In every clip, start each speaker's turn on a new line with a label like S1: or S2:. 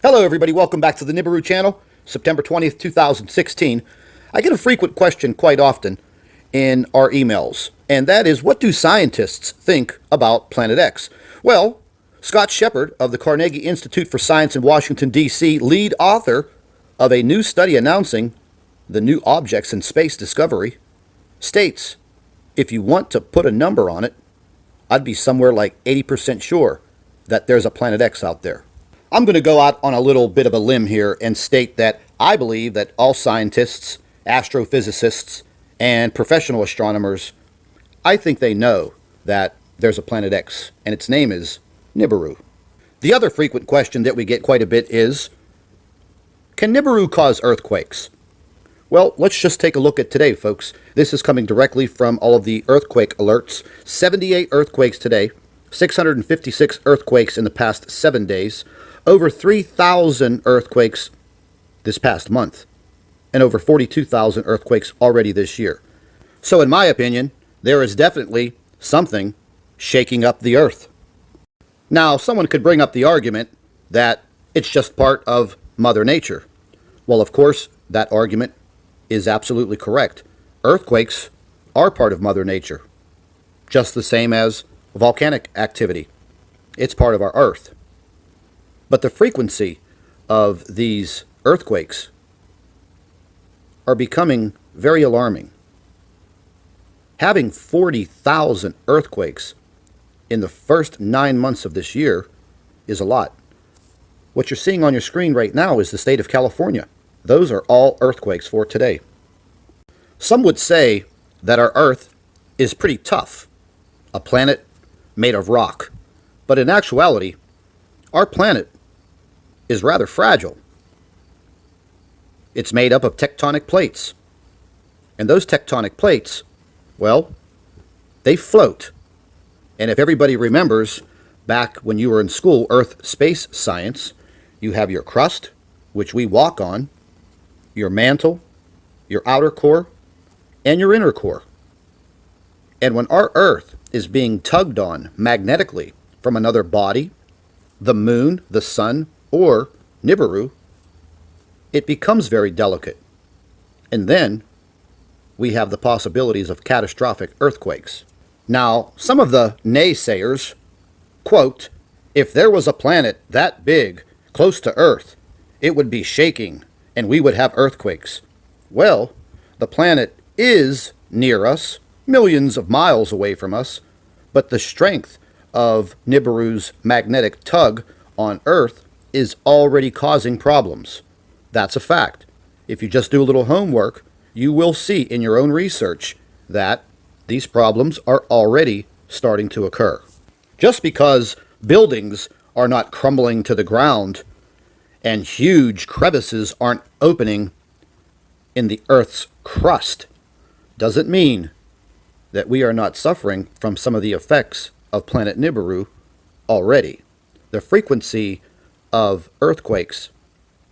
S1: Hello everybody, welcome back to the Nibiru channel, September 20th, 2016. I get a frequent question quite often in our emails, and that is, what do scientists think about Planet X? Well, Scott Shepard of the Carnegie Institute for Science in Washington, D.C., lead author of a new study announcing the new objects in space discovery, states, if you want to put a number on it, I'd be somewhere like 80% sure that there's a Planet X out there. I'm going to go out on a little bit of a limb here and state that I believe that all scientists, astrophysicists, and professional astronomers, I think they know that there's a Planet X, and its name is Nibiru. The other frequent question that we get quite a bit is, can Nibiru cause earthquakes? Well, let's just take a look at today, folks. This is coming directly from all of the earthquake alerts. 78 earthquakes today, 656 earthquakes in the past 7 days, over 3,000 earthquakes this past month, and over 42,000 earthquakes already this year. So in my opinion, there is definitely something shaking up the earth. Now, someone could bring up the argument that it's just part of Mother Nature. Well, of course, that argument is absolutely correct. Earthquakes are part of Mother Nature, just the same as volcanic activity. It's part of our Earth. But the frequency of these earthquakes are becoming very alarming. Having 40,000 earthquakes in the first 9 months of this year is a lot. What you're seeing on your screen right now is the state of California. Those are all earthquakes for today. Some would say that our Earth is pretty tough, a planet made of rock. But in actuality, our planet is rather fragile. It's made up of tectonic plates. And those tectonic plates, well, they float. And if everybody remembers, back when you were in school, Earth-space science, you have your crust, which we walk on, your mantle, your outer core, and your inner core. And when our Earth is being tugged on magnetically from another body, the moon, the sun, or Nibiru, it becomes very delicate. And then we have the possibilities of catastrophic earthquakes. Now, some of the naysayers quote, if there was a planet that big, close to Earth, it would be shaking and we would have earthquakes. Well, the planet is near us, millions of miles away from us, but the strength of Nibiru's magnetic tug on Earth is already causing problems. That's a fact. If you just do a little homework, you will see in your own research that these problems are already starting to occur. Just because buildings are not crumbling to the ground and huge crevices aren't opening in the Earth's crust doesn't mean that we are not suffering from some of the effects of planet Nibiru already. The frequency of earthquakes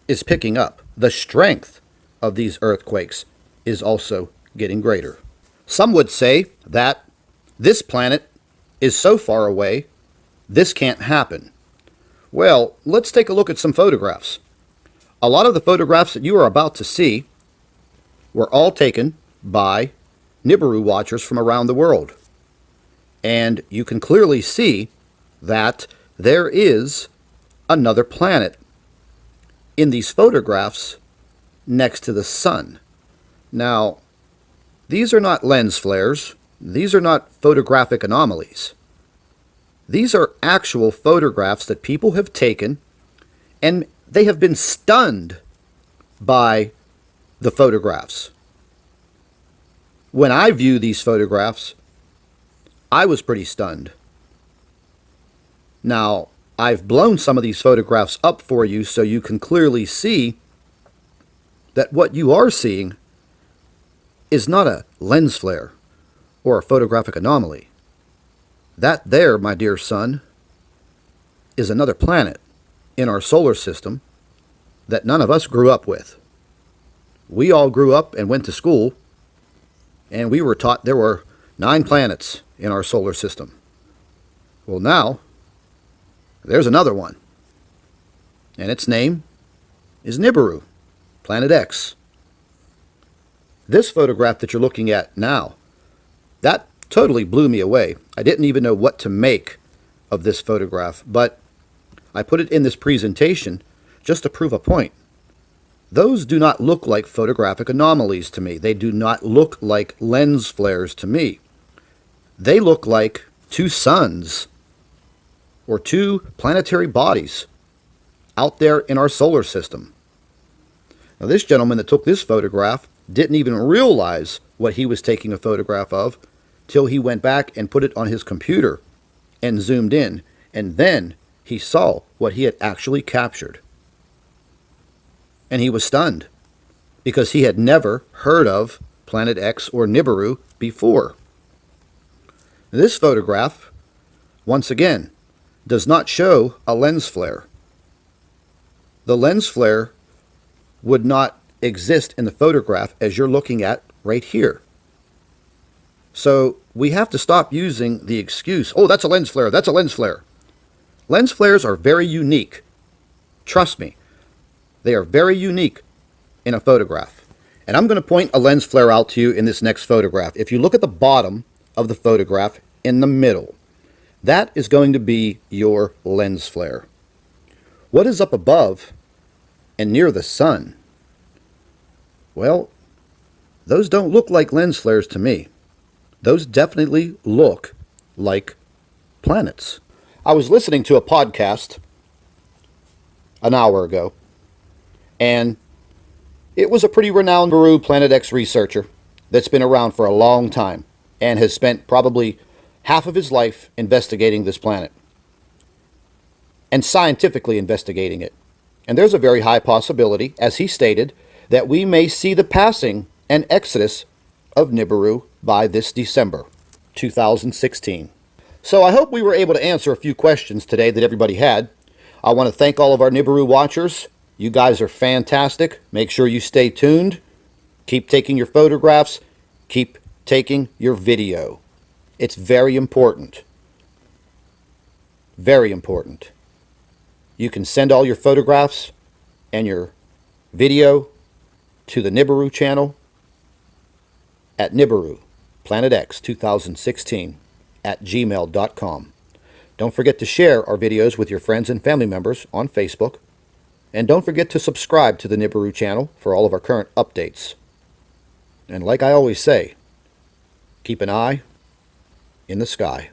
S1: is picking up. The strength of these earthquakes is also getting greater. Some would say that this planet is so far away, this can't happen. Well, let's take a look at some photographs. A lot of the photographs that you are about to see were all taken by Nibiru watchers from around the world. And you can clearly see that there is another planet in these photographs next to the sun. Now, these are not lens flares. These are not photographic anomalies. These are actual photographs that people have taken, and they have been stunned by the photographs. When I view these photographs, I was pretty stunned. Now, I've blown some of these photographs up for you so you can clearly see that what you are seeing is not a lens flare or a photographic anomaly. That there, my dear son, is another planet in our solar system that none of us grew up with. We all grew up and went to school, and we were taught there were 9 planets in our solar system. Well, now, there's another one. and its name is Nibiru, Planet X. This photograph that you're looking at now, that totally blew me away. I didn't even know what to make of this photograph, but I put it in this presentation just to prove a point. Those do not look like photographic anomalies to me. They do not look like lens flares to me. They look like two suns or two planetary bodies out there in our solar system. Now, this gentleman that took this photograph didn't even realize what he was taking a photograph of till he went back and put it on his computer and zoomed in, and then he saw what he had actually captured. And he was stunned because he had never heard of Planet X or Nibiru before. This photograph, once again, does not show a lens flare. The lens flare would not exist in the photograph as you're looking at right here. So we have to stop using the excuse, oh, that's a lens flare, that's a lens flare. Lens flares are very unique. Trust me, they are very unique in a photograph. And I'm going to point a lens flare out to you in this next photograph. If you look at the bottom of the photograph in the middle, that is going to be your lens flare. What is up above and near the sun? Well, those don't look like lens flares to me. Those definitely look like planets. I was listening to a podcast an hour ago, and it was a pretty renowned Nibiru Planet X researcher that's been around for a long time and has spent probably half of his life investigating this planet and scientifically investigating it. And there's a very high possibility, as he stated, that we may see the passing and exodus of Nibiru by this December 2016. So I hope we were able to answer a few questions today that everybody had. I want to thank all of our Nibiru watchers. You guys are fantastic. Make sure you stay tuned. Keep taking your photographs. Keep taking your video. It's very important. Very important. You can send all your photographs and your video to the Nibiru channel at Nibiru Planet X 2016 at gmail.com. Don't forget to share our videos with your friends and family members on Facebook. And don't forget to subscribe to the Nibiru channel for all of our current updates. And like I always say, keep an eye in the sky.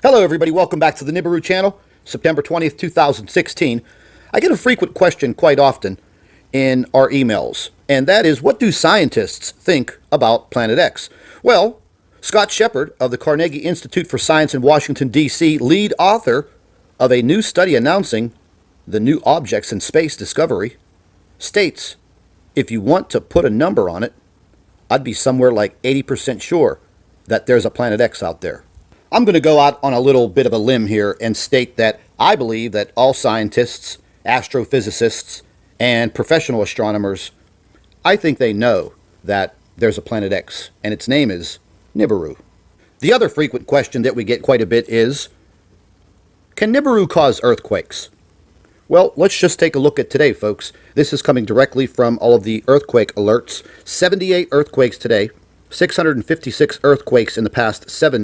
S1: Hello everybody, welcome back to the Nibiru channel, September 20th, 2016. I get a frequent question quite often in our emails, and that is, what do scientists think about Planet X? Well, Scott Shepard of the Carnegie Institute for Science in Washington, D.C., lead author of a new study announcing the new objects in space discovery, states, if you want to put a number on it, I'd be somewhere like 80% sure that there's a Planet X out there. I'm going to go out on a little bit of a limb here and state that I believe that all scientists, astrophysicists, and professional astronomers, I think they know that there's a Planet X, and its name is Nibiru. The other frequent question that we get quite a bit is, can Nibiru cause earthquakes? Well, let's just take a look at today, folks. This is coming directly from all of the earthquake alerts. 78 earthquakes today, 656 earthquakes in the past 7